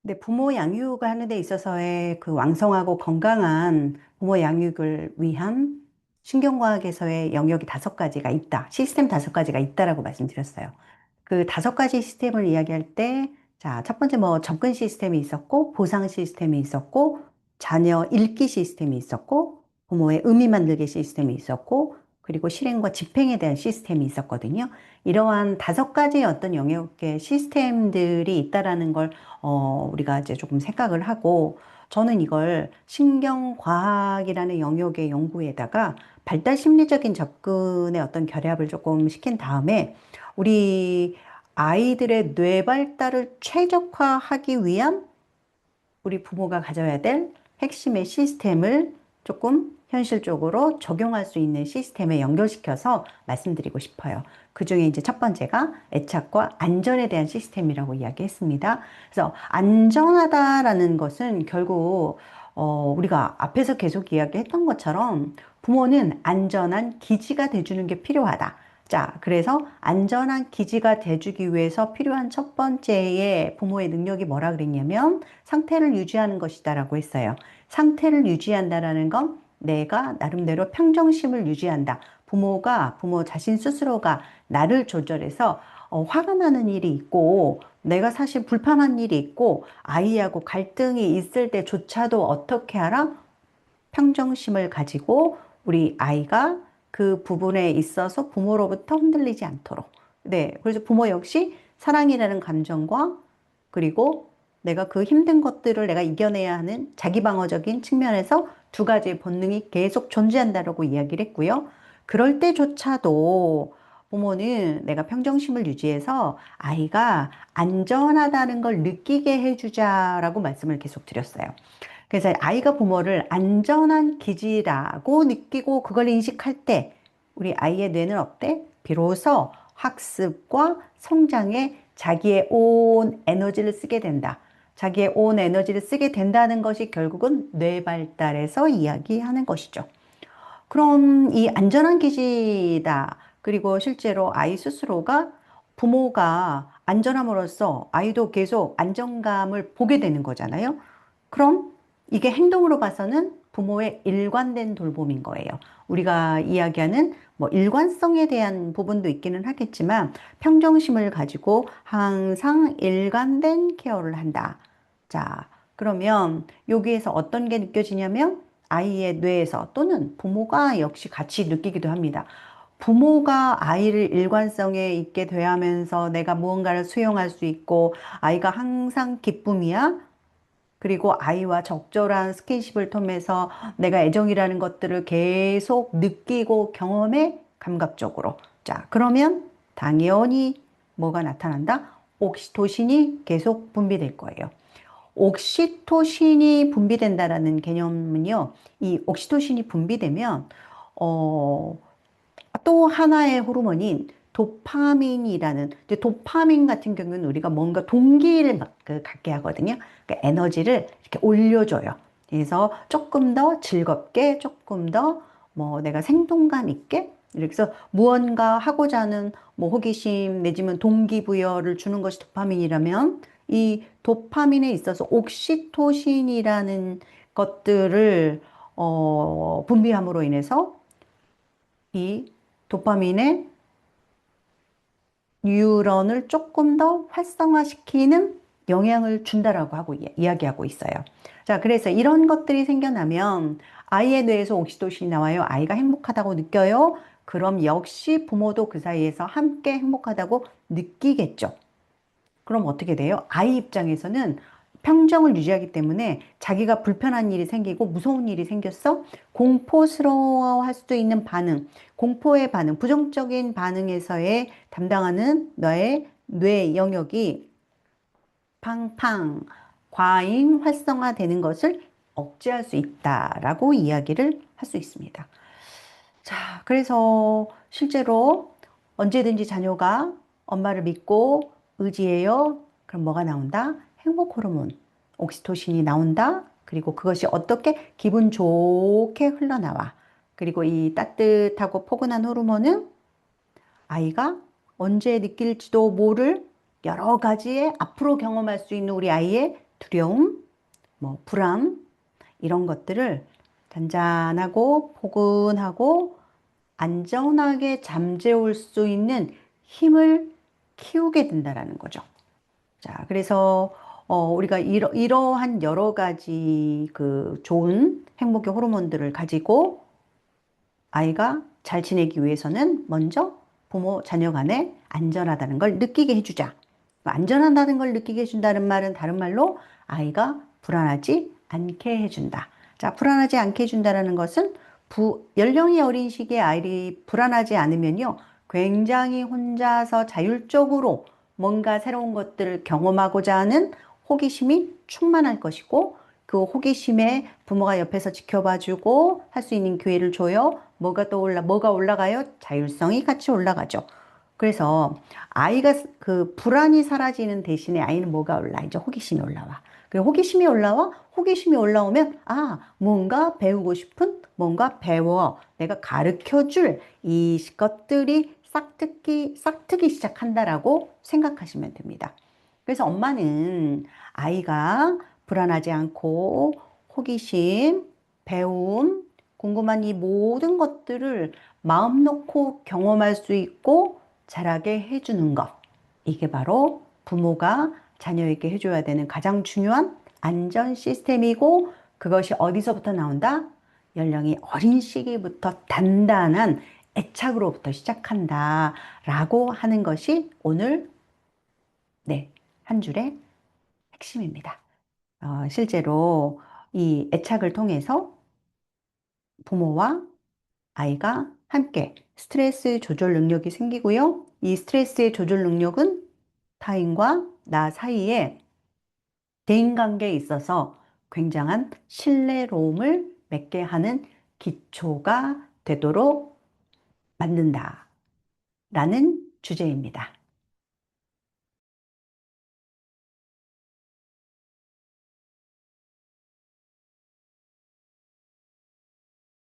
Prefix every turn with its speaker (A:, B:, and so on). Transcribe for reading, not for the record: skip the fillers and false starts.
A: 근데 부모 양육을 하는 데 있어서의 그 왕성하고 건강한 부모 양육을 위한 신경과학에서의 영역이 5가지가 있다. 시스템 5가지가 있다라고 말씀드렸어요. 그 5가지 시스템을 이야기할 때, 자, 첫 번째 뭐 접근 시스템이 있었고, 보상 시스템이 있었고, 자녀 읽기 시스템이 있었고, 부모의 의미 만들기 시스템이 있었고, 그리고 실행과 집행에 대한 시스템이 있었거든요. 이러한 5가지의 어떤 영역의 시스템들이 있다라는 걸 우리가 이제 조금 생각을 하고, 저는 이걸 신경과학이라는 영역의 연구에다가 발달 심리적인 접근의 어떤 결합을 조금 시킨 다음에, 우리 아이들의 뇌 발달을 최적화하기 위한 우리 부모가 가져야 될 핵심의 시스템을 조금 현실적으로 적용할 수 있는 시스템에 연결시켜서 말씀드리고 싶어요. 그 중에 이제 첫 번째가 애착과 안전에 대한 시스템이라고 이야기했습니다. 그래서 안전하다라는 것은 결국 우리가 앞에서 계속 이야기했던 것처럼 부모는 안전한 기지가 돼주는 게 필요하다. 자, 그래서 안전한 기지가 돼주기 위해서 필요한 첫 번째의 부모의 능력이 뭐라 그랬냐면 상태를 유지하는 것이다라고 했어요. 상태를 유지한다라는 건 내가 나름대로 평정심을 유지한다. 부모 자신 스스로가 나를 조절해서 화가 나는 일이 있고 내가 사실 불편한 일이 있고 아이하고 갈등이 있을 때조차도 어떻게 하라? 평정심을 가지고 우리 아이가 그 부분에 있어서 부모로부터 흔들리지 않도록. 네. 그래서 부모 역시 사랑이라는 감정과 그리고 내가 그 힘든 것들을 내가 이겨내야 하는 자기 방어적인 측면에서 2가지의 본능이 계속 존재한다라고 이야기를 했고요. 그럴 때조차도 부모는 내가 평정심을 유지해서 아이가 안전하다는 걸 느끼게 해주자라고 말씀을 계속 드렸어요. 그래서 아이가 부모를 안전한 기지라고 느끼고 그걸 인식할 때 우리 아이의 뇌는 어때? 비로소 학습과 성장에 자기의 온 에너지를 쓰게 된다. 자기의 온 에너지를 쓰게 된다는 것이 결국은 뇌 발달에서 이야기하는 것이죠. 그럼 이 안전한 기지다. 그리고 실제로 아이 스스로가 부모가 안전함으로써 아이도 계속 안정감을 보게 되는 거잖아요. 그럼 이게 행동으로 봐서는 부모의 일관된 돌봄인 거예요. 우리가 이야기하는 뭐 일관성에 대한 부분도 있기는 하겠지만 평정심을 가지고 항상 일관된 케어를 한다. 자, 그러면 여기에서 어떤 게 느껴지냐면 아이의 뇌에서 또는 부모가 역시 같이 느끼기도 합니다. 부모가 아이를 일관성에 있게 대하면서 내가 무언가를 수용할 수 있고 아이가 항상 기쁨이야. 그리고 아이와 적절한 스킨십을 통해서 내가 애정이라는 것들을 계속 느끼고 경험해 감각적으로. 자, 그러면 당연히 뭐가 나타난다? 옥시토신이 계속 분비될 거예요. 옥시토신이 분비된다라는 개념은요, 이 옥시토신이 분비되면, 어, 또 하나의 호르몬인 도파민이라는, 이제 도파민 같은 경우는 우리가 뭔가 동기를 갖게 하거든요. 그러니까 에너지를 이렇게 올려줘요. 그래서 조금 더 즐겁게, 조금 더 뭐 내가 생동감 있게, 이렇게 해서 무언가 하고자 하는 뭐 호기심 내지는 동기부여를 주는 것이 도파민이라면 이 도파민에 있어서 옥시토신이라는 것들을 분비함으로 인해서 이 도파민의 뉴런을 조금 더 활성화시키는 영향을 준다라고 하고 이야기하고 있어요. 자, 그래서 이런 것들이 생겨나면 아이의 뇌에서 옥시토신이 나와요. 아이가 행복하다고 느껴요. 그럼 역시 부모도 그 사이에서 함께 행복하다고 느끼겠죠. 그럼 어떻게 돼요? 아이 입장에서는 평정을 유지하기 때문에 자기가 불편한 일이 생기고 무서운 일이 생겼어? 공포스러워할 수도 있는 반응, 공포의 반응, 부정적인 반응에서의 담당하는 너의 뇌 영역이 팡팡 과잉 활성화되는 것을 억제할 수 있다라고 이야기를 할 수 있습니다. 자, 그래서 실제로 언제든지 자녀가 엄마를 믿고 의지해요. 그럼 뭐가 나온다? 행복 호르몬, 옥시토신이 나온다. 그리고 그것이 어떻게 기분 좋게 흘러나와. 그리고 이 따뜻하고 포근한 호르몬은 아이가 언제 느낄지도 모를 여러 가지의 앞으로 경험할 수 있는 우리 아이의 두려움, 뭐 불안 이런 것들을 잔잔하고 포근하고 안전하게 잠재울 수 있는 힘을 키우게 된다라는 거죠. 자, 그래서 우리가 이러한 여러 가지 그 좋은 행복의 호르몬들을 가지고 아이가 잘 지내기 위해서는 먼저 부모 자녀 간에 안전하다는 걸 느끼게 해주자. 안전하다는 걸 느끼게 해준다는 말은 다른 말로 아이가 불안하지 않게 해준다. 자, 불안하지 않게 해준다는 것은 연령이 어린 시기에 아이들이 불안하지 않으면요. 굉장히 혼자서 자율적으로 뭔가 새로운 것들을 경험하고자 하는 호기심이 충만할 것이고 그 호기심에 부모가 옆에서 지켜봐주고 할 수 있는 기회를 줘요. 뭐가 올라가요? 자율성이 같이 올라가죠. 그래서 아이가 그 불안이 사라지는 대신에 아이는 뭐가 올라? 이제 호기심이 올라와. 그 호기심이 올라와? 호기심이 올라오면, 아, 뭔가 배우고 싶은, 뭔가 배워. 내가 가르쳐 줄 이 것들이 싹트기 시작한다라고 생각하시면 됩니다. 그래서 엄마는 아이가 불안하지 않고 호기심, 배움, 궁금한 이 모든 것들을 마음 놓고 경험할 수 있고 자라게 해주는 것. 이게 바로 부모가 자녀에게 해줘야 되는 가장 중요한 안전 시스템이고 그것이 어디서부터 나온다? 연령이 어린 시기부터 단단한 애착으로부터 시작한다. 라고 하는 것이 오늘, 네, 한 줄의 핵심입니다. 실제로 이 애착을 통해서 부모와 아이가 함께 스트레스 조절 능력이 생기고요. 이 스트레스의 조절 능력은 타인과 나 사이에 대인관계에 있어서 굉장한 신뢰로움을 맺게 하는 기초가 되도록 만든다라는 주제입니다.